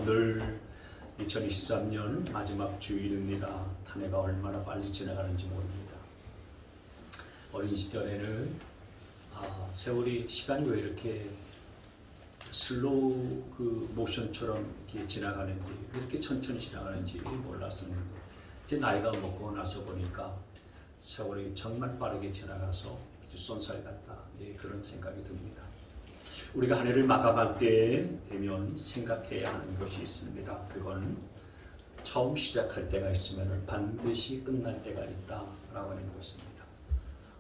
오늘 2023년 마지막 주일입니다. 한 해가 얼마나 빨리 지나가는지 모릅니다. 어린 시절에는 세월이 시간이 왜 이렇게 슬로우 모션처럼 이렇게 지나가는지, 왜 이렇게 천천히 지나가는지 몰랐었는데 이제 나이가 먹고 나서 보니까 세월이 정말 빠르게 지나가서 쏜살 같다, 그런 생각이 듭니다. 우리가 한 해를 마감할 때 되면 생각해야 하는 것이 있습니다. 그건 처음 시작할 때가 있으면 반드시 끝날 때가 있다라고 하는 것입니다.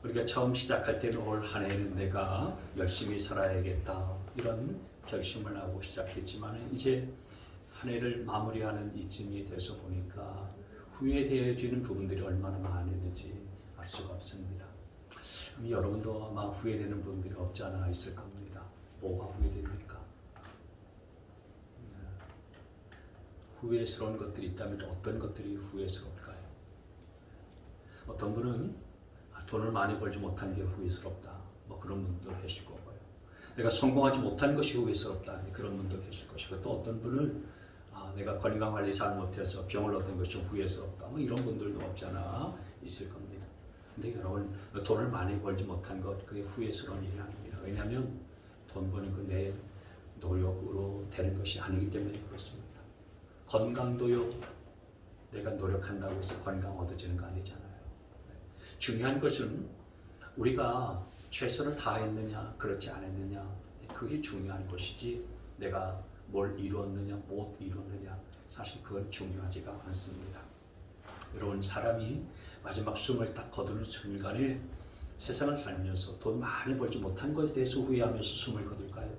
우리가 처음 시작할 때는 올 한 해는 내가 열심히 살아야겠다, 이런 결심을 하고 시작했지만 이제 한 해를 마무리하는 이쯤이 돼서 보니까 후회되어지는 부분들이 얼마나 많았는지 알 수가 없습니다. 여러분도 아마 후회되는 부분들이 없지 않아 있을 겁니다. 뭐가 후회됩니까? 후회스러운 것들이 있다면 어떤 것들이 후회스러울까요? 어떤 분은 돈을 많이 벌지 못한 게 후회스럽다, 그런 분도 계실 거고요. 내가 성공하지 못한 것이 후회스럽다, 그런 분도 계실 것이고, 또 어떤 분은 내가 건강관리 잘 못해서 병을 얻은 것이 후회스럽다, 이런 분들도 없지 않아 있을 겁니다. 근데 여러분, 돈을 많이 벌지 못한 것, 그게 후회스러운 일이 아닙니다. 왜냐하면 돈 버는 건 내 노력으로 되는 것이 아니기 때문에 그렇습니다. 건강도요, 내가 노력한다고 해서 건강 얻어지는 거 아니잖아요. 중요한 것은 우리가 최선을 다했느냐, 그렇지 않았느냐, 그게 중요한 것이지 내가 뭘 이루었느냐, 못 이루었느냐, 사실 그건 중요하지가 않습니다. 여러분, 사람이 마지막 숨을 딱 거두는 순간에 세상을 살면서 돈 많이 벌지 못한 것에 대해서 후회하면서 숨을 거둘까요?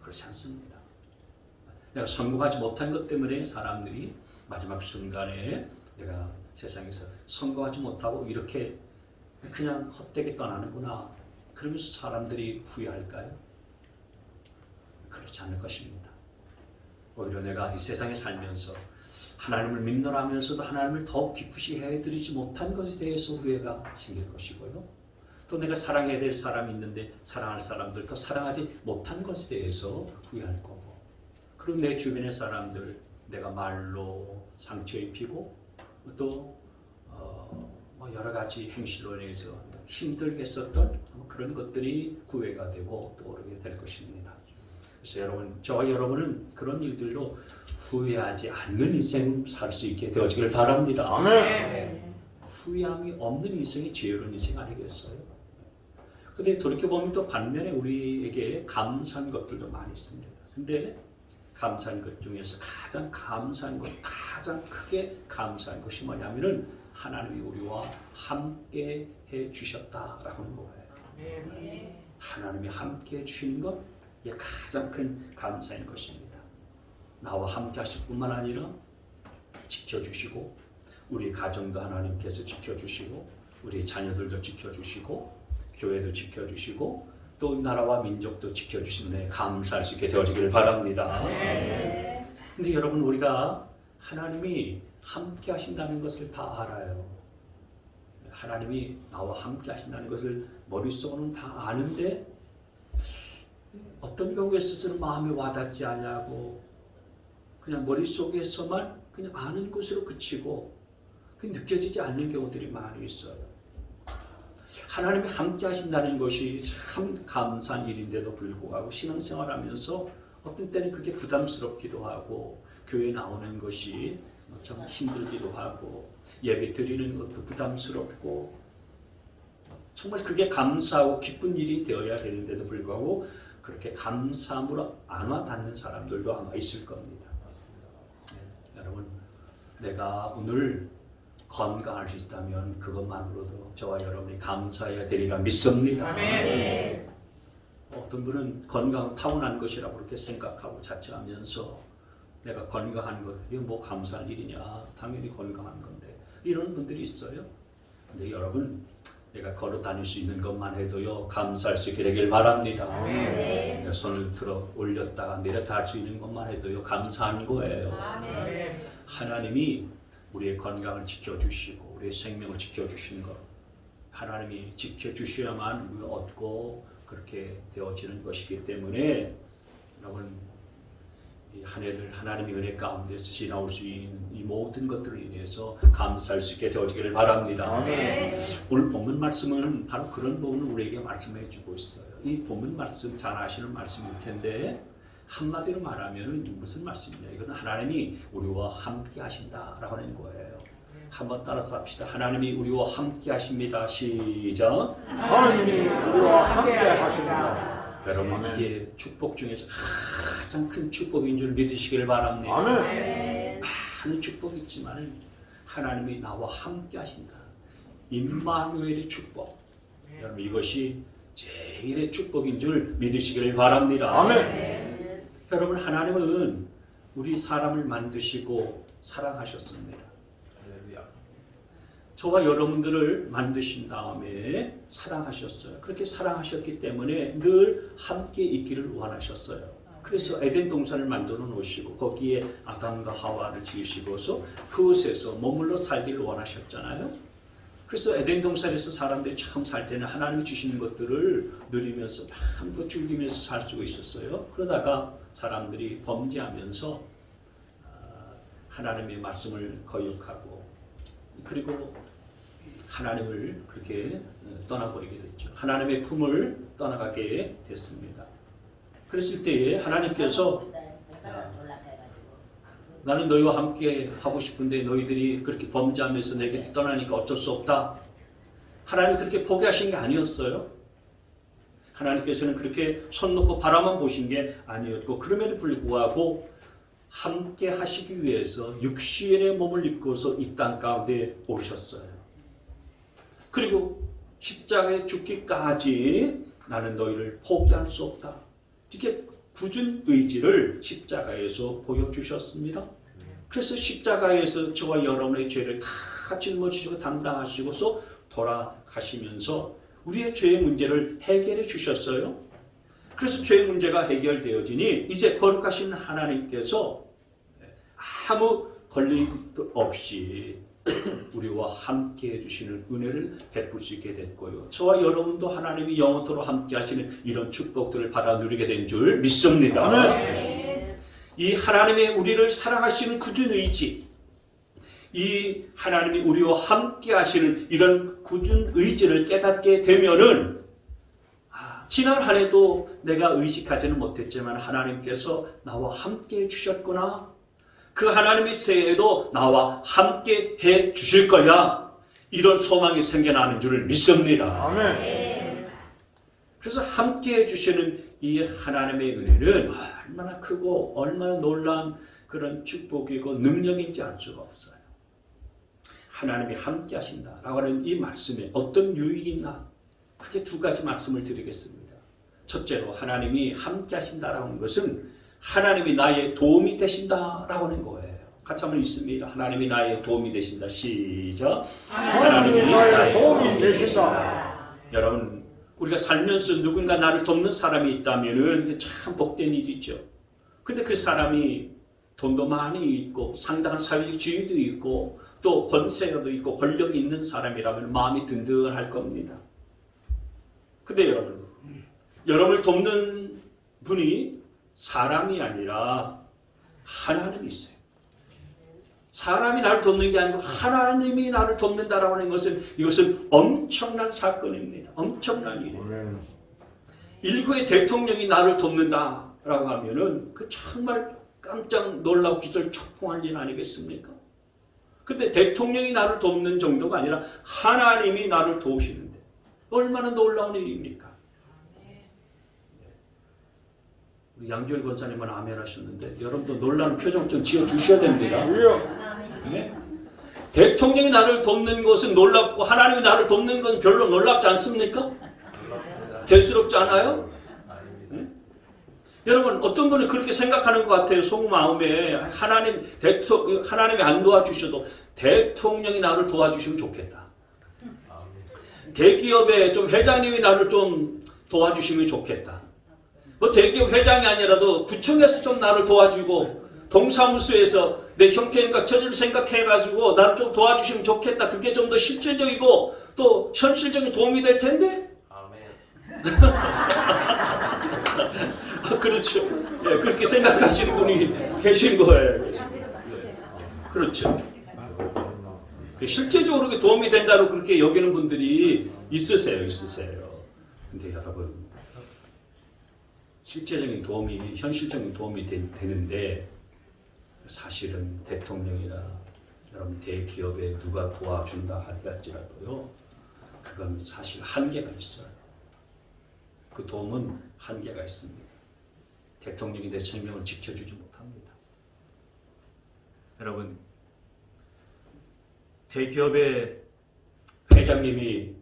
그렇지 않습니다. 내가 성공하지 못한 것 때문에 사람들이 마지막 순간에 내가 세상에서 성공하지 못하고 이렇게 그냥 헛되게 떠나는구나, 그러면서 사람들이 후회할까요? 그렇지 않을 것입니다. 오히려 내가 이 세상에 살면서 하나님을 믿노라면서도 하나님을 더욱 기쁘시게 해드리지 못한 것에 대해서 후회가 생길 것이고요. 또 내가 사랑해야 될 사람이 있는데 사랑할 사람들 더 사랑하지 못한 것에 대해서 후회할 거고, 그리고 내 주변의 사람들 내가 말로 상처 입히고 또 여러 가지 행실로 인해서 힘들게 했었던 그런 것들이 후회가 되고 떠오르게 될 것입니다. 그래서 여러분, 저와 여러분은 그런 일들로 후회하지 않는 인생 살 수 있게 되어지길 바랍니다. 아멘. 후회함이 없는 인생이 지혜로운 인생 아니겠어요? 근데 돌이켜보면 또 반면에 우리에게 감사한 것들도 많이 있습니다. 근데 감사한 것 중에서 가장 감사한 것, 가장 크게 감사한 것이 뭐냐면은 하나님이 우리와 함께 해 주셨다라고 하는 거예요. 하나님이 함께 해 주시는 것, 이게 가장 큰 감사인 것입니다. 나와 함께 하실 뿐만 아니라 지켜주시고, 우리 가정도 하나님께서 지켜주시고, 우리 자녀들도 지켜주시고, 교회도 지켜주시고, 또 나라와 민족도 지켜주시는 감사할 수 있게 되어지기를 바랍니다. 근데 여러분, 우리가 하나님이 함께 하신다는 것을 다 알아요. 하나님이 나와 함께 하신다는 것을 머릿속으로는 다 아는데 어떤 경우에 있어서는 마음에 와닿지 않냐고, 그냥 머릿속에서만 그냥 아는 것으로 그치고 느껴지지 않는 경우들이 많이 있어요. 하나님이 함께 하신다는 것이 참 감사한 일인데도 불구하고 신앙생활하면서 어떤 때는 그게 부담스럽기도 하고, 교회 나오는 것이 좀 힘들기도 하고, 예배 드리는 것도 부담스럽고, 정말 그게 감사하고 기쁜 일이 되어야 되는데도 불구하고 그렇게 감사함으로 안 와닿는 사람들도 아마 있을 겁니다. 여러분, 내가 오늘 건강할 수 있다면 그것만으로도 저와 여러분이 감사해야 되리라 믿습니다. 아멘. 어떤 분은 건강 타고난 것이라고 그렇게 생각하고 자처하면서 내가 건강한 것, 그게 뭐 감사할 일이냐, 당연히 건강한 건데, 이런 분들이 있어요. 근데 여러분, 내가 걸어 다닐 수 있는 것만 해도요, 감사할 수 있게 되길 바랍니다. 아멘. 손을 들어 올렸다가 내렸다 할 수 있는 것만 해도요, 감사한 거예요. 아멘. 하나님이 우리의 건강을 지켜주시고 우리의 생명을 지켜주시는 것, 하나님이 지켜주셔야만 우리가 얻고 그렇게 되어지는 것이기 때문에 여러분, 이 한 해를 하나님의 은혜 가운데서 지나올 수 있는 이 모든 것들을 인해서 감사할 수 있게 되어지기를 바랍니다. 아멘. 오늘 본문 말씀은 바로 그런 부분을 우리에게 말씀해 주고 있어요. 이 본문 말씀 잘 아시는 말씀일 텐데 한마디로 말하면 무슨 말씀이냐? 이건 하나님이 우리와 함께 하신다라고 하는 거예요. 한번 따라서 합시다. 하나님이 우리와 함께 하십니다. 시작. 하나님이 우리와 함께 하십니다. 여러분께 축복 중에서 가장 큰 축복인 줄 믿으시기를 바랍니다. 아멘. 많은 축복이 있지만 하나님이 나와 함께 하신다. 임마누엘의 축복. 여러분 이것이 제일의 축복인 줄 믿으시기를 바랍니다. 아멘. 여러분 하나님은 우리 사람을 만드시고 사랑하셨습니다. 저와 여러분들을 만드신 다음에 사랑하셨어요. 그렇게 사랑하셨기 때문에 늘 함께 있기를 원하셨어요. 그래서 에덴 동산을 만들어 놓으시고 거기에 아담과 하와를 지으시고서 그곳에서 머물러 살기를 원하셨잖아요. 그래서 에덴 동산에서 사람들이 처음 살 때는 하나님이 주시는 것들을 누리면서 마음껏 즐기면서 살 수가 있었어요. 그러다가 사람들이 범죄하면서 하나님의 말씀을 거역하고 그리고 하나님을 그렇게 떠나버리게 됐죠. 하나님의 품을 떠나가게 됐습니다. 그랬을 때에 하나님께서 나는 너희와 함께 하고 싶은데 너희들이 그렇게 범죄하면서 내게 떠나니까 어쩔 수 없다. 하나님 그렇게 포기하신 게 아니었어요. 하나님께서는 그렇게 손 놓고 바라만 보신 게 아니었고 그럼에도 불구하고 함께 하시기 위해서 육신의 몸을 입고서 이 땅 가운데 오셨어요. 그리고 십자가에 죽기까지 나는 너희를 포기할 수 없다. 이렇게 굳은 의지를 십자가에서 보여주셨습니다. 그래서 십자가에서 저와 여러분의 죄를 다 짊어지시고 담당하시고서 돌아가시면서 우리의 죄의 문제를 해결해 주셨어요. 그래서 죄의 문제가 해결되어지니 이제 거룩하신 하나님께서 아무 걸림도 없이 우리와 함께 해주시는 은혜를 베풀 수 있게 됐고요. 저와 여러분도 하나님이 영원토록 함께 하시는 이런 축복들을 받아 누리게 된 줄 믿습니다. 이 하나님의 우리를 사랑하시는 굳은 의지, 이 하나님이 우리와 함께 하시는 이런 굳은 의지를 깨닫게 되면은 지난 한 해도 내가 의식하지는 못했지만 하나님께서 나와 함께 해주셨구나. 그 하나님의 새해에도 나와 함께 해 주실 거야. 이런 소망이 생겨나는 줄 믿습니다. 아멘. 그래서 함께 해 주시는 이 하나님의 은혜는 얼마나 크고 얼마나 놀라운 그런 축복이고 능력인지 알 수가 없어요. 하나님이 함께 하신다라고 하는 이 말씀에 어떤 유익이 있나? 크게 두 가지 말씀을 드리겠습니다. 첫째로 하나님이 함께 하신다라고 하는 것은 하나님이 나의 도움이 되신다라고 하는 거예요. 같이 한번 읽습니다. 하나님이 나의 도움이 되신다. 시작. 하나님이 나의 도움이 되신다. 여러분 우리가 살면서 누군가 나를 돕는 사람이 있다면 참 복된 일이죠. 근데 그 사람이 돈도 많이 있고 상당한 사회적 지위도 있고 또 권세도 있고 권력이 있는 사람이라면 마음이 든든할 겁니다. 근데 여러분을 돕는 분이 사람이 아니라 하나님이 있어요. 사람이 나를 돕는 게 아니고 하나님이 나를 돕는다라고 하는 이것은 엄청난 사건입니다. 엄청난 일이에요. 일국의 대통령이 나를 돕는다라고 하면은 그 정말 깜짝 놀라고 기절 촉봉할 일 아니겠습니까? 근데 대통령이 나를 돕는 정도가 아니라 하나님이 나를 도우시는데 얼마나 놀라운 일입니까? 우리 양조일 권사님은 아멘 하셨는데 여러분도 놀라운 표정 좀 지어주셔야 됩니다. 네? 대통령이 나를 돕는 것은 놀랍고 하나님이 나를 돕는 것은 별로 놀랍지 않습니까? 대수롭지 않아요? 네? 여러분 어떤 분은 그렇게 생각하는 것 같아요. 속마음에 하나님이 안 도와주셔도 대통령이 나를 도와주시면 좋겠다. 대기업의 좀 회장님이 나를 좀 도와주시면 좋겠다. 뭐 대기업 회장이 아니라도 구청에서 좀 나를 도와주고 동사무소에서 내 형편과 처지를 생각해가지고 나를 좀 도와주시면 좋겠다. 그게 좀 더 실질적이고 또 현실적인 도움이 될 텐데 그렇죠. 예, 그렇게 생각하시는 분이 계신 거예요. 그렇죠. 실제적으로 도움이 된다고 그렇게 여기는 분들이 있으세요. 근데 여러분, 실제적인 도움이, 현실적인 도움이 되는데 사실은 대통령이나 여러분 대기업에 누가 도와준다 할지라도요, 그건 사실 한계가 있어요. 그 도움은 한계가 있습니다. 대통령이 내 생명을 지켜주지 못합니다. 여러분, 대기업의 회장님이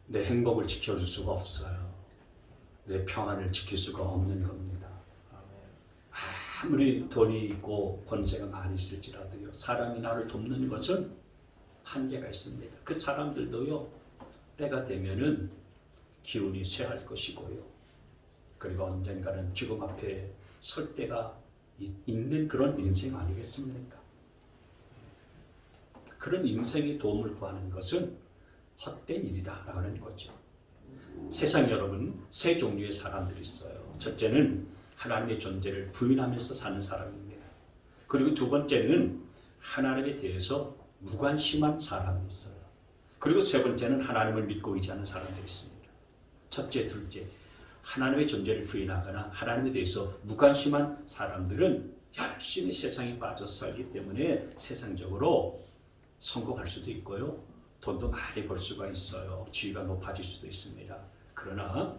내 행복을 지켜줄 수가 없어요. 내 평안을 지킬 수가 없는 겁니다. 아무리 돈이 있고 권세가 많이 있을지라도요, 사람이 나를 돕는 것은 한계가 있습니다. 그 사람들도요, 때가 되면은 기운이 쇠할 것이고요, 그리고 언젠가는 죽음 앞에 설 때가 있는 그런 인생 아니겠습니까? 그런 인생의 도움을 구하는 것은 헛된 일이다라는 거죠. 세상 여러분, 세 종류의 사람들이 있어요. 첫째는 하나님의 존재를 부인하면서 사는 사람입니다. 그리고 두 번째는 하나님에 대해서 무관심한 사람이 있어요. 그리고 세 번째는 하나님을 믿고 의지하는 사람들이 있습니다. 첫째, 둘째, 하나님의 존재를 부인하거나 하나님에 대해서 무관심한 사람들은 열심히 세상에 빠져 살기 때문에 세상적으로 성공할 수도 있고요, 돈도 많이 벌 수가 있어요. 지위가 높아질 수도 있습니다. 그러나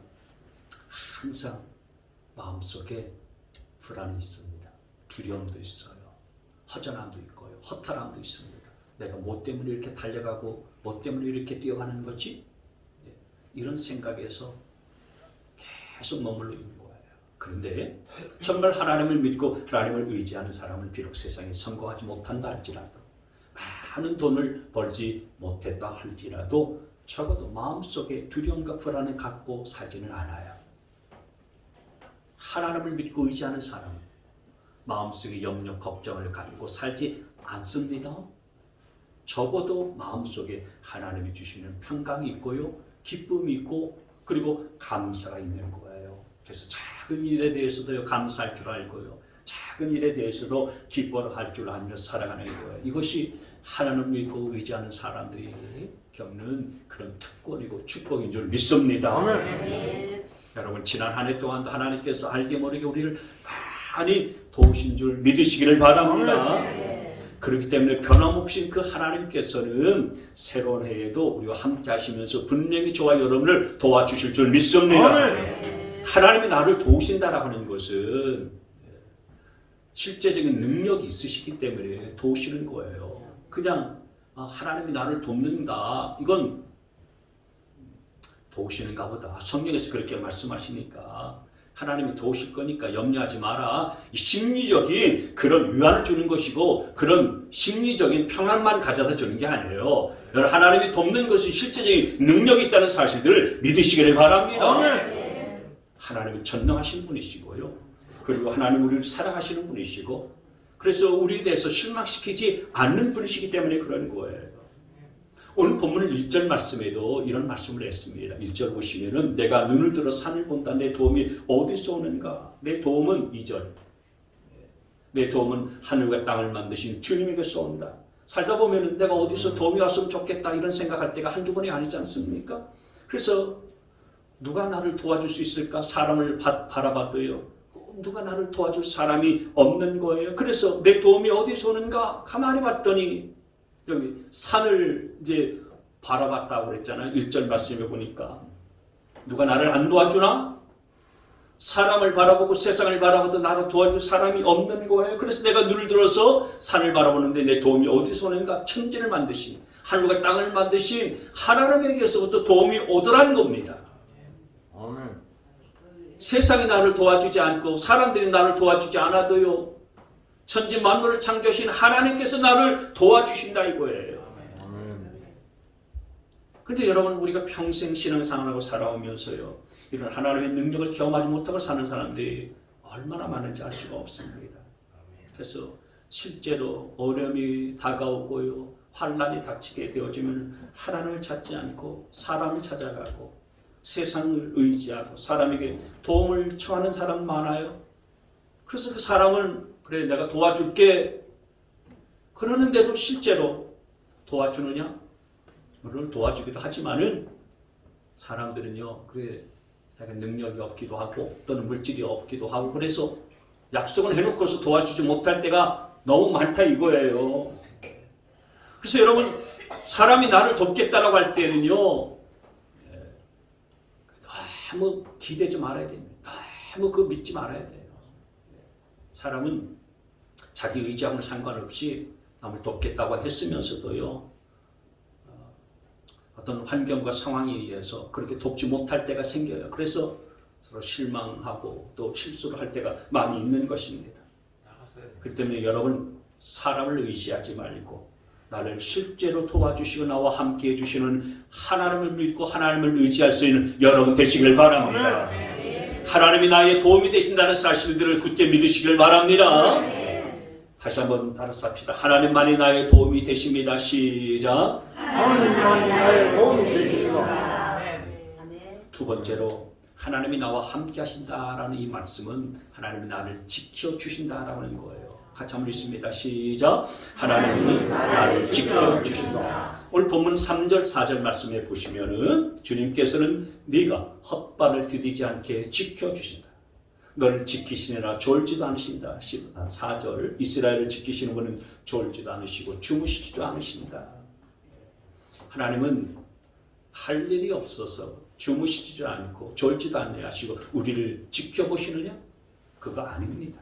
항상 마음속에 불안이 있습니다. 두려움도 있어요. 허전함도 있고요, 허탈함도 있습니다. 내가 뭐 때문에 이렇게 달려가고 뭐 때문에 이렇게 뛰어가는 거지? 이런 생각에서 계속 머물러 있는 거예요. 그런데 정말 하나님을 믿고 하나님을 의지하는 사람은 비록 세상에 성공하지 못한다 할지라도, 많은 돈을 벌지 못했다 할지라도 적어도 마음속에 두려움과 불안을 갖고 살지는 않아요. 하나님을 믿고 의지하는 사람은 마음속에 염려, 걱정을 갖고 살지 않습니다. 적어도 마음속에 하나님이 주시는 평강이 있고요, 기쁨이 있고, 그리고 감사가 있는 거예요. 그래서 작은 일에 대해서도 감사할 줄 알고요, 작은 일에 대해서도 기뻐할 줄 알며 살아가는 거예요. 이것이 하나님을 믿고 의지하는 사람들이 겪는 그런 특권이고 축복인 줄 믿습니다. 아멘. 여러분, 지난 한 해 동안도 하나님께서 알게 모르게 우리를 많이 도우신 줄 믿으시기를 바랍니다. 아멘. 그렇기 때문에 변함없이 그 하나님께서는 새로운 해에도 우리와 함께 하시면서 분명히 저와 여러분을 도와주실 줄 믿습니다. 아멘. 하나님이 나를 도우신다라고 하는 것은 실제적인 능력이 있으시기 때문에 도우시는 거예요. 그냥 하나님이 나를 돕는다, 이건 도우시는가 보다. 성경에서 그렇게 말씀하시니까 하나님이 도우실 거니까 염려하지 마라. 이 심리적인 그런 위안을 주는 것이고, 그런 심리적인 평안만 가져다 주는 게 아니에요. 하나님이 돕는 것이 실제적인 능력이 있다는 사실들을 믿으시기를 바랍니다. 아멘. 하나님은 전능하신 분이시고요, 그리고 하나님 우리를 사랑하시는 분이시고, 그래서 우리에 대해서 실망시키지 않는 분이시기 때문에 그런 거예요. 오늘 본문 1절 말씀에도 이런 말씀을 했습니다. 1절 보시면은 내가 눈을 들어 산을 본다. 내 도움이 어디서 오는가? 내 도움은 2절. 내 도움은 하늘과 땅을 만드신 주님에게서 온다. 살다 보면은 내가 어디서 도움이 왔으면 좋겠다 이런 생각할 때가 한두 번이 아니지 않습니까? 그래서 누가 나를 도와줄 수 있을까? 사람을 바라봐도요, 누가 나를 도와줄 사람이 없는 거예요. 그래서 내 도움이 어디서 오는가? 가만히 봤더니 여기 산을 이제 바라봤다고 그랬잖아요. 1절 말씀에 보니까 누가 나를 안 도와주나? 사람을 바라보고 세상을 바라봐도 나를 도와줄 사람이 없는 거예요. 그래서 내가 눈을 들어서 산을 바라보는데 내 도움이 어디서 오는가? 천지를 만드신, 하늘과 땅을 만드신 하나님에게서부터 도움이 오더라는 겁니다. 아멘. 세상이 나를 도와주지 않고 사람들이 나를 도와주지 않아도요, 천지 만물을 창조하신 하나님께서 나를 도와주신다 이거예요. 그런데 여러분, 우리가 평생 신앙생활하고 살아오면서요, 이런 하나님의 능력을 경험하지 못하고 사는 사람들이 얼마나 많은지 알 수가 없습니다. 그래서 실제로 어려움이 다가오고요, 환난이 닥치게 되어지면 하나님을 찾지 않고 사람을 찾아가고 세상을 의지하고 사람에게 도움을 청하는 사람 많아요. 그래서 그 사람은 그래 내가 도와줄게 그러는데도 실제로 도와주느냐? 물론 도와주기도 하지만은 사람들은요 그래 자기 능력이 없기도 하고 또는 물질이 없기도 하고 그래서 약속을 해놓고서 도와주지 못할 때가 너무 많다 이거예요. 그래서 여러분 사람이 나를 돕겠다라고 할 때는요 너무 기대지 말아야 됩니다. 너무 그 믿지 말아야 돼요. 사람은 자기 의지함을 상관없이 남을 돕겠다고 했으면서도요 어떤 환경과 상황에 의해서 그렇게 돕지 못할 때가 생겨요. 그래서 서로 실망하고 또 실수를 할 때가 많이 있는 것입니다. 그렇기 때문에 여러분 사람을 의지하지 말고 나를 실제로 도와주시고 나와 함께 해주시는 하나님을 믿고 하나님을 의지할 수 있는 여러분 되시길 바랍니다. 하나님이 나의 도움이 되신다는 사실들을 굳게 믿으시길 바랍니다. 다시 한번 따라서 합시다. 하나님만이 나의 도움이 되십니다. 시작. 하나님만이 나의 도움이 되십니다. 두 번째로 하나님이 나와 함께 하신다라는 이 말씀은 하나님이 나를 지켜주신다라는 거예요. 같이 한번 읽습니다. 시작. 하나님이 나를 지켜주신다. 오늘 본문 3절 4절 말씀에 보시면은 주님께서는 네가 헛발을 디디지 않게 지켜주신다. 너를 지키시느라 졸지도 않으신다. 4절 이스라엘을 지키시는 분은 졸지도 않으시고 주무시지도 않으신다. 하나님은 할 일이 없어서 주무시지도 않고 졸지도 않게 하시고 우리를 지켜보시느냐? 그거 아닙니다.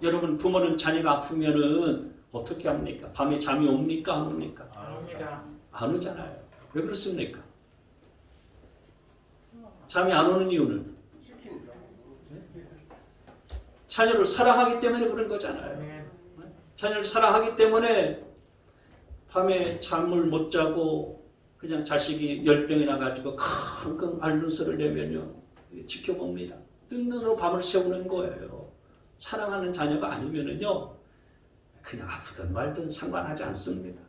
여러분 부모는 자녀가 아프면은 어떻게 합니까? 밤에 잠이 옵니까? 안 옵니까? 안 옵니다. 안 오잖아요. 왜 그렇습니까? 잠이 안 오는 이유는 자녀를 사랑하기 때문에 그런 거잖아요. 자녀를 사랑하기 때문에 밤에 잠을 못 자고 그냥 자식이 열병이나 가지고 킁킁 앓는 소리를 내면요 지켜봅니다. 뜬 눈으로 밤을 새우는 거예요. 사랑하는 자녀가 아니면은요 그냥 아프든 말든 상관하지 않습니다.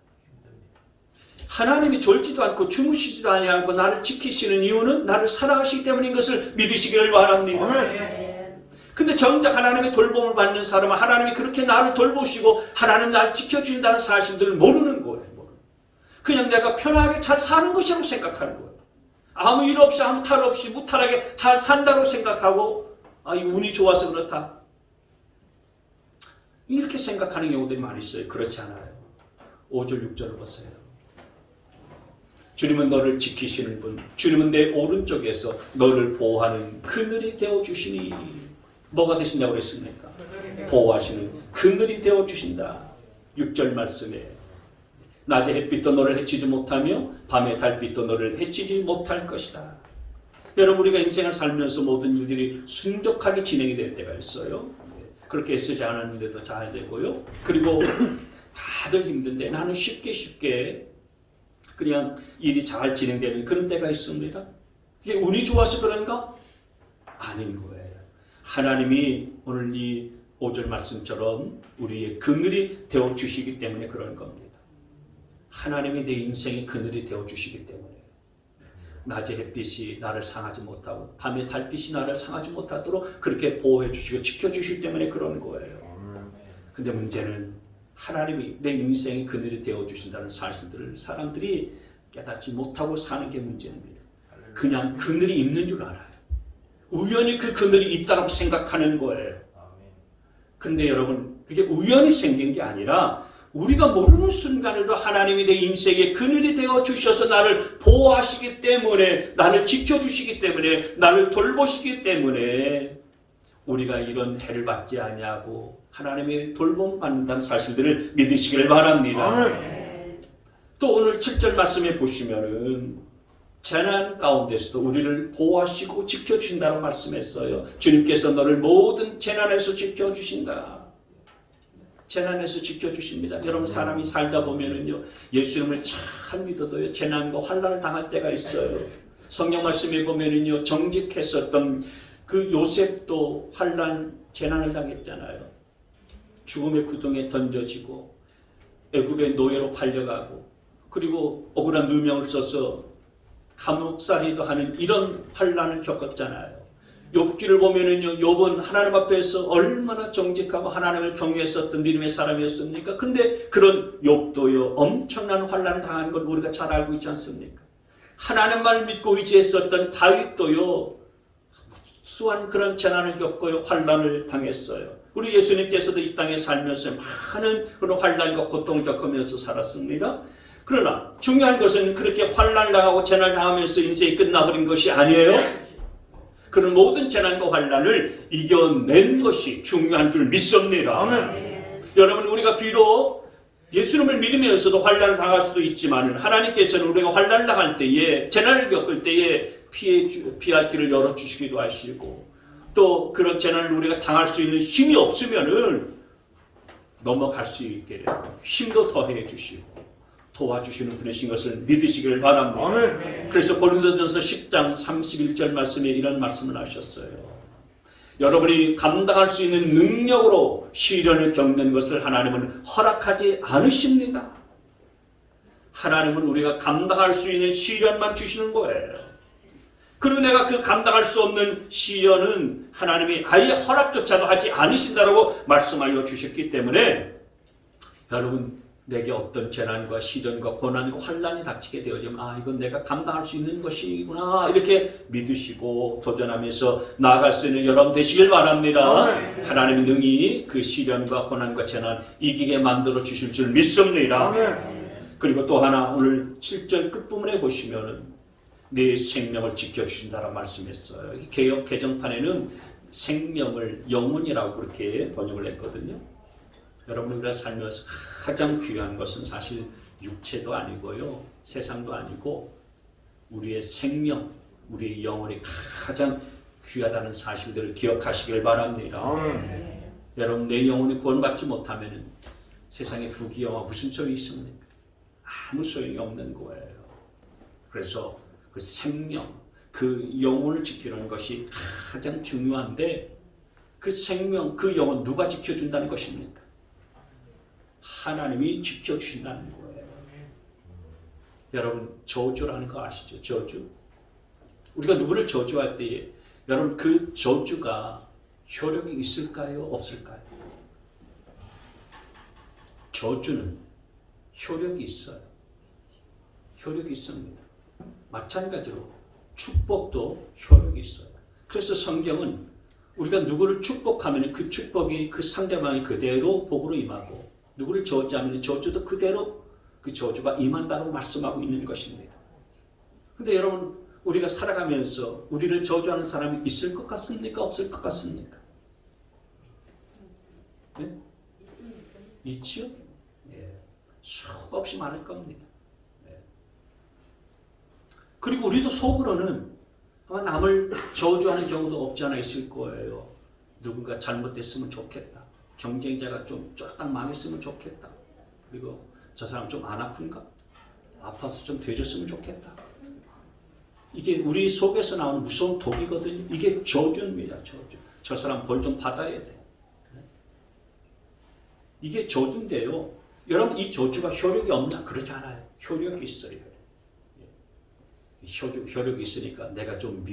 하나님이 졸지도 않고 주무시지도 아니하고 나를 지키시는 이유는 나를 사랑하시기 때문인 것을 믿으시기를 바랍니다. 근데 정작 하나님의 돌봄을 받는 사람은 하나님이 그렇게 나를 돌보시고 하나님 나를 지켜주신다는 사실들을 모르는 거예요. 그냥 내가 편하게 잘 사는 것이라고 생각하는 거예요. 아무 일 없이 아무 탈 없이 무탈하게 잘 산다고 생각하고 이 운이 좋아서 그렇다. 이렇게 생각하는 경우들이 많이 있어요. 그렇지 않아요. 5절 6절을 보세요. 주님은 너를 지키시는 분, 주님은 내 오른쪽에서 너를 보호하는 그늘이 되어주시니 뭐가 되신다고 그랬습니까? 보호하시는 그늘이 되어주신다. 6절 말씀에 낮에 햇빛도 너를 해치지 못하며 밤에 달빛도 너를 해치지 못할 것이다. 여러분 우리가 인생을 살면서 모든 일들이 순적하게 진행이 될 때가 있어요. 그렇게 애쓰지 않았는데도 잘 되고요. 그리고 다들 힘든데 나는 쉽게 그냥 일이 잘 진행되는 그런 때가 있습니다. 이게 운이 좋아서 그런가? 아닌 거예요. 하나님이 오늘 이 5절 말씀처럼 우리의 그늘이 되어주시기 때문에 그런 겁니다. 하나님이 내 인생의 그늘이 되어주시기 때문에 낮의 햇빛이 나를 상하지 못하고 밤의 달빛이 나를 상하지 못하도록 그렇게 보호해 주시고 지켜주시기 때문에 그런 거예요. 근데 문제는 하나님이 내 인생의 그늘이 되어주신다는 사실들을 사람들이 깨닫지 못하고 사는 게 문제입니다. 그냥 그늘이 있는 줄 알아요. 우연히 그 그늘이 있다고 생각하는 거예요. 그런데 여러분 그게 우연히 생긴 게 아니라 우리가 모르는 순간에도 하나님이 내 인생의 그늘이 되어 주셔서 나를 보호하시기 때문에 나를 지켜주시기 때문에 나를 돌보시기 때문에 우리가 이런 해를 받지 아니하고 하나님의 돌봄 받는다는 사실들을 믿으시길 바랍니다. 또 오늘 7절 말씀에 보시면은 재난 가운데서도 우리를 보호하시고 지켜주신다고 말씀했어요. 주님께서 너를 모든 재난에서 지켜주신다. 재난에서 지켜주십니다. 여러분 사람이 살다 보면은요 예수님을 참 믿어도요 재난과 환난을 당할 때가 있어요. 성경 말씀에 보면은요 정직했었던 그 요셉도 환난 재난을 당했잖아요. 죽음의 구덩이에 던져지고 애굽의 노예로 팔려가고 그리고 억울한 누명을 써서 감옥살이도 하는 이런 환난을 겪었잖아요. 욥기를 보면은요, 욥은 하나님 앞에서 얼마나 정직하고 하나님을 경외했었던 믿음의 사람이었습니까? 근데 그런 욥도요, 엄청난 환난을 당한 걸 우리가 잘 알고 있지 않습니까? 하나님만 믿고 의지했었던 다윗도요, 수한 그런 재난을 겪고요, 환난을 당했어요. 우리 예수님께서도 이 땅에 살면서 많은 그런 환난과 고통을 겪으면서 살았습니다. 그러나 중요한 것은 그렇게 환난을 당하고 재난을 당하면서 인생이 끝나버린 것이 아니에요. 그런 모든 재난과 환난을 이겨낸 것이 중요한 줄 믿습니다. 아멘. 여러분, 우리가 비록 예수님을 믿으면서도 환난을 당할 수도 있지만 하나님께서는 우리가 환난을 당할 때에, 재난을 겪을 때에 피할 길을 열어주시기도 하시고, 또 그런 재난을 우리가 당할 수 있는 힘이 없으면은 넘어갈 수 있게 힘도 더해 주시고 도와주시는 분이신 것을 믿으시기를 바랍니다. 아멘. 그래서 고린도전서 10장 31절 말씀에 이런 말씀을 하셨어요. 여러분이 감당할 수 있는 능력으로 시련을 겪는 것을 하나님은 허락하지 않으십니다. 하나님은 우리가 감당할 수 있는 시련만 주시는 거예요. 그리고 내가 그 감당할 수 없는 시련은 하나님이 아예 허락조차도 하지 않으신다라고 말씀하여 주셨기 때문에 여러분, 내게 어떤 재난과 시련과 고난과 환난이 닥치게 되어지면 이건 내가 감당할 수 있는 것이구나 이렇게 믿으시고 도전하면서 나아갈 수 있는 여러분 되시길 바랍니다. 아멘. 하나님은 능히 그 시련과 고난과 재난 이기게 만들어 주실 줄 믿습니다. 아멘. 그리고 또 하나, 오늘 7절 끝부분에 보시면은 내 생명을 지켜주신다라고 말씀했어요. 개역 개정판에는 생명을 영혼이라고 그렇게 번역을 했거든요. 여러분, 우리가 살면서 가장 귀한 것은 사실 육체도 아니고요, 세상도 아니고 우리의 생명, 우리의 영혼이 가장 귀하다는 사실들을 기억하시길 바랍니다. 아멘. 여러분, 내 영혼이 구원받지 못하면 세상에 부귀영화 무슨 소용이 있습니까? 아무 소용이 없는 거예요. 그래서 그 생명, 그 영혼을 지키는 것이 가장 중요한데, 그 생명, 그 영혼 누가 지켜준다는 것입니까? 하나님이 지켜주신다는 거예요. 여러분, 저주라는 거 아시죠? 저주. 우리가 누구를 저주할 때에 여러분, 그 저주가 효력이 있을까요? 없을까요? 저주는 효력이 있어요. 효력이 있습니다. 마찬가지로 축복도 효력이 있어요. 그래서 성경은 우리가 누구를 축복하면 그 축복이 그 상대방이 그대로 복으로 임하고, 누구를 저주하면 저주도 그대로 그 저주가 임한다고 말씀하고 있는 것입니다. 근데 여러분, 우리가 살아가면서 우리를 저주하는 사람이 있을 것 같습니까? 없을 것 같습니까? 네? 있죠? 예. 수없이 많을 겁니다. 그리고 우리도 속으로는 아마 남을 저주하는 경우도 없지 않아 있을 거예요. 누군가 잘못됐으면 좋겠다. 경쟁자가 좀 쫄딱 망했으면 좋겠다. 그리고 저 사람 좀 안 아픈가? 아파서 좀 돼졌으면 좋겠다. 이게 우리 속에서 나오는 무서운 독이거든요. 이게 저주입니다. 저주. 저 사람 벌 좀 받아야 돼. 이게 저주인데요. 여러분, 이 저주가 효력이 없나? 그렇지 않아요. 효력이 있어요. 효력이 있으니까 내가 좀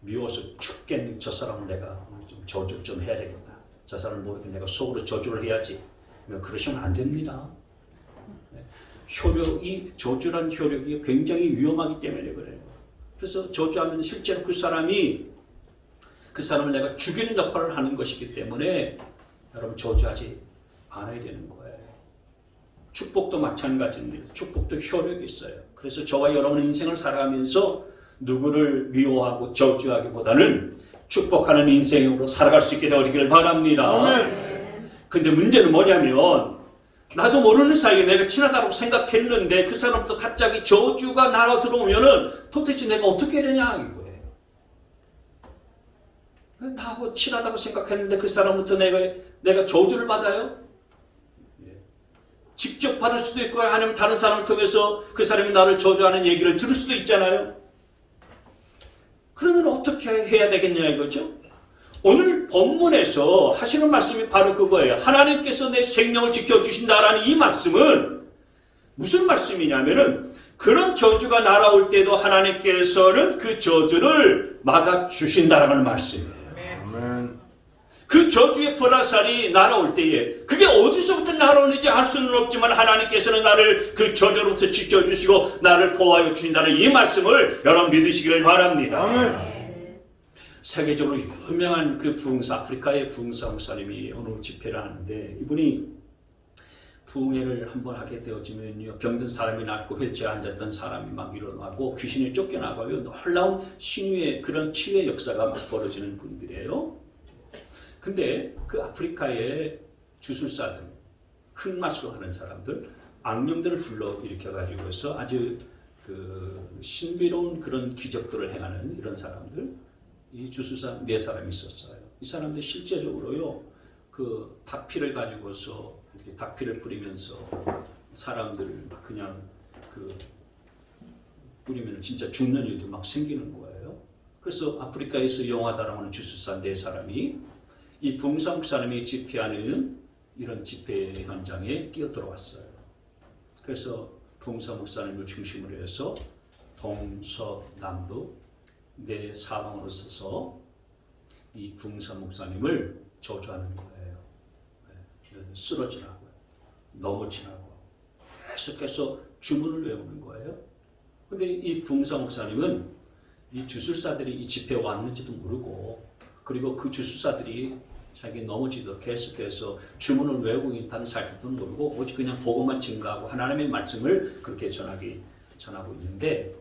미워서 죽겠는 저 사람을 내가 좀 저주를 좀 해야 되겠다. 저 사람을 모르게 내가 속으로 저주를 해야지. 그러시면 안 됩니다. 효력이, 저주라는 효력이 굉장히 위험하기 때문에 그래요. 그래서 저주하면 실제로 그 사람을 내가 죽이는 역할을 하는 것이기 때문에 여러분, 저주하지 않아야 되는 거예요. 축복도 마찬가지입니다. 축복도 효력이 있어요. 그래서 저와 여러분의 인생을 살아가면서 누구를 미워하고 저주하기보다는 축복하는 인생으로 살아갈 수 있게 되기를 바랍니다. 근데 문제는 뭐냐면, 나도 모르는 사이에 내가 친하다고 생각했는데 그 사람부터 갑자기 저주가 나로 들어오면은 도대체 내가 어떻게 해야 되냐 이거예요. 나하고 친하다고 생각했는데 그 사람부터 내가 저주를 받아요? 직접 받을 수도 있고, 아니면 다른 사람을 통해서 그 사람이 나를 저주하는 얘기를 들을 수도 있잖아요. 그러면 어떻게 해야 되겠냐 이거죠? 오늘 본문에서 하시는 말씀이 바로 그거예요. 하나님께서 내 생명을 지켜주신다라는 이 말씀은 무슨 말씀이냐면은 그런 저주가 날아올 때도 하나님께서는 그 저주를 막아 주신다라는 말씀이에요. 아멘. 그 저주의 불화살이 날아올 때에 그게 어디서부터 날아오는지 알 수는 없지만 하나님께서는 나를 그 저주로부터 지켜주시고 나를 보호하여 주신다는 이 말씀을 여러분 믿으시기를 바랍니다. 아멘. 세계적으로 유명한 그 부흥사, 아프리카의 부흥사 목사님이 오늘 집회를 하는데 이분이 부흥회를 한번 하게 되어지면요, 병든 사람이 낫고 휠체어에 앉았던 사람이 막 일어나고 귀신이 쫓겨나가요. 놀라운 신유의 그런 치유의 역사가 막 벌어지는 분들이에요. 근데 그 아프리카의 주술사들, 흑마술 하는 사람들, 악령들을 불러 일으켜 가지고서 아주 그 신비로운 그런 기적들을 행하는 이런 사람들, 이 주술사 4사람이 있었어요. 이 사람들 실제적으로요, 그 닭피를 가지고서 이렇게 닭피를 뿌리면서 사람들 막 그냥 그 뿌리면 진짜 죽는 일도 막 생기는 거예요. 그래서 아프리카에서 영화다라고 하는 주술사 4사람이 이 부흥사 목사님이 집회하는 이런 집회 현장에 뛰어들어왔어요. 그래서 부흥사 목사님을 중심으로 해서 동서남북 4사방으로 서서 이 부흥사 목사님을 저주하는 거예요. 쓰러지라고요. 넘어지라고. 계속해서 주문을 외우는 거예요. 근데 이 부흥사 목사님은 이 주술사들이 이 집회에 왔는지도 모르고, 그리고 그 주술사들이 자기 넘어지도록 계속해서 주문을 외우고 있다는 사실도 모르고 오직 그냥 복음만 증거하고 하나님의 말씀을 그렇게 전하고 있는데,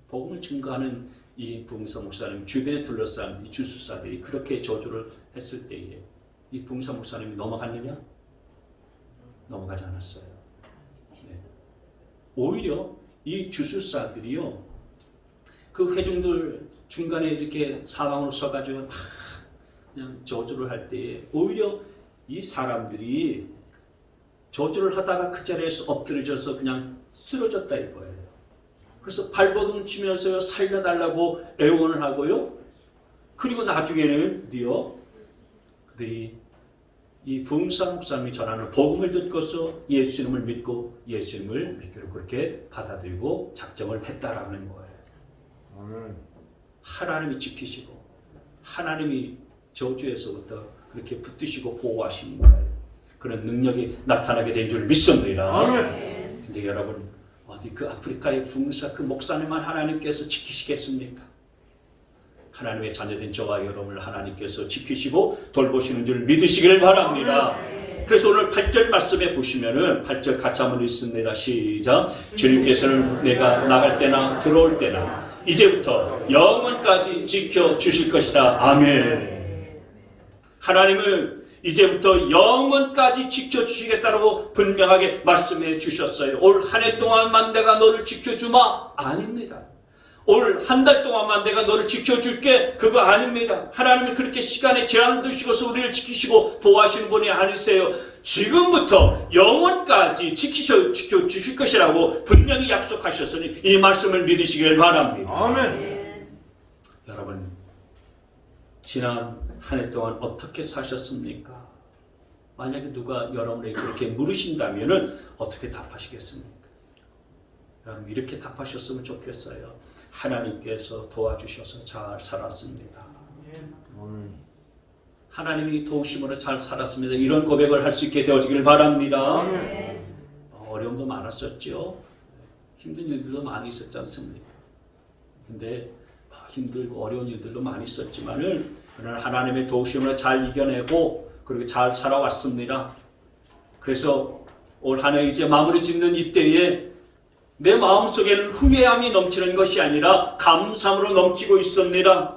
복음을 증거하는 이 부흥사 목사님 주변에 둘러싼 이 주술사들이 그렇게 저주를 했을 때에 이 부흥사 목사님이 넘어갔느냐? 넘어가지 않았어요. 네. 오히려 이 주술사들이요, 그 회중들 중간에 이렇게 사방으로 서가지고 막 그냥 저주를 할 때에 오히려 이 사람들이 저주를 하다가 그 자리에서 엎드려져서 그냥 쓰러졌다 이거예요. 그래서 발버둥 치면서 살려달라고 애원을 하고요. 그리고 나중에는 그들이 이 부흥사 목사님이 전하는 복음을 듣고서 예수님을 믿고 예수님을 믿기로 그렇게 받아들이고 작정을 했다라는 거예요. 아멘. 하나님이 지키시고 하나님이 저주에서부터 그렇게 붙드시고 보호하시는 거예요. 그런 능력이 나타나게 된 줄 믿습니다. 아멘. 근데 여러분, 어디 그 아프리카의 부흥사 그 목사님만 하나님께서 지키시겠습니까? 하나님의 자녀된 저와 여러분을 하나님께서 지키시고 돌보시는 줄 믿으시길 바랍니다. 그래서 오늘 8절 말씀에 보시면은 8절 같이 한번 읽습니다. 시작. 주님께서는 내가 나갈 때나 들어올 때나 이제부터 영원까지 지켜주실 것이다. 아멘. 하나님은 이제부터 영원까지 지켜주시겠다고 분명하게 말씀해 주셨어요. 올 한 해 동안만 내가 너를 지켜주마? 아닙니다. 올 한 달 동안만 내가 너를 지켜줄게? 그거 아닙니다. 하나님은 그렇게 시간에 제한 두시고서 우리를 지키시고 보호하시는 분이 아니세요. 지금부터 영원까지 지켜주실 것이라고 분명히 약속하셨으니 이 말씀을 믿으시길 바랍니다. 아멘. 여러분, 지난 한 해 동안 어떻게 사셨습니까? 만약에 누가 여러분에게 그렇게 물으신다면 어떻게 답하시겠습니까? 여러분, 이렇게 답하셨으면 좋겠어요. 하나님께서 도와주셔서 잘 살았습니다. 아멘. 하나님이 도우심으로 잘 살았습니다. 이런 고백을 할 수 있게 되어지길 바랍니다. 아멘. 어려움도 많았었죠. 힘든 일들도 많이 있었지 않습니까? 근데 힘들고 어려운 일들도 많이 있었지만은 그러나 하나님의 도우심으로 잘 이겨내고 그리고 잘 살아왔습니다. 그래서 올 한 해 이제 마무리 짓는 이때에 내 마음속에는 후회함이 넘치는 것이 아니라 감사함으로 넘치고 있습니다.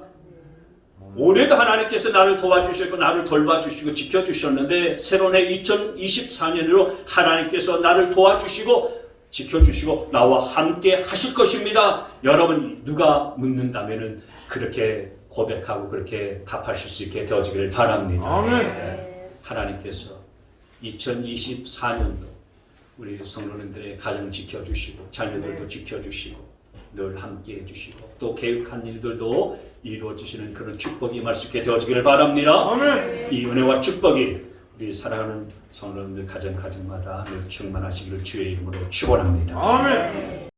올해도 하나님께서 나를 도와주셨고 나를 돌봐주시고 지켜주셨는데 새로운 해 2024년으로 하나님께서 나를 도와주시고 지켜주시고 나와 함께 하실 것입니다. 여러분, 누가 묻는다면 그렇게 고백하고 그렇게 답하실 수 있게 되어지기를 바랍니다. 아멘. 하나님께서 2024년도 우리 성도님들의 가정 지켜주시고 자녀들도 지켜주시고 늘 함께 해주시고 또 계획한 일들도 이루어지시는 그런 축복이 임할 수 있게 되어지기를 바랍니다. 아멘. 이 은혜와 축복이 우리 사랑하는 성도님들 가정마다 늘 충만하시기를 주의 이름으로 축원합니다. 아멘.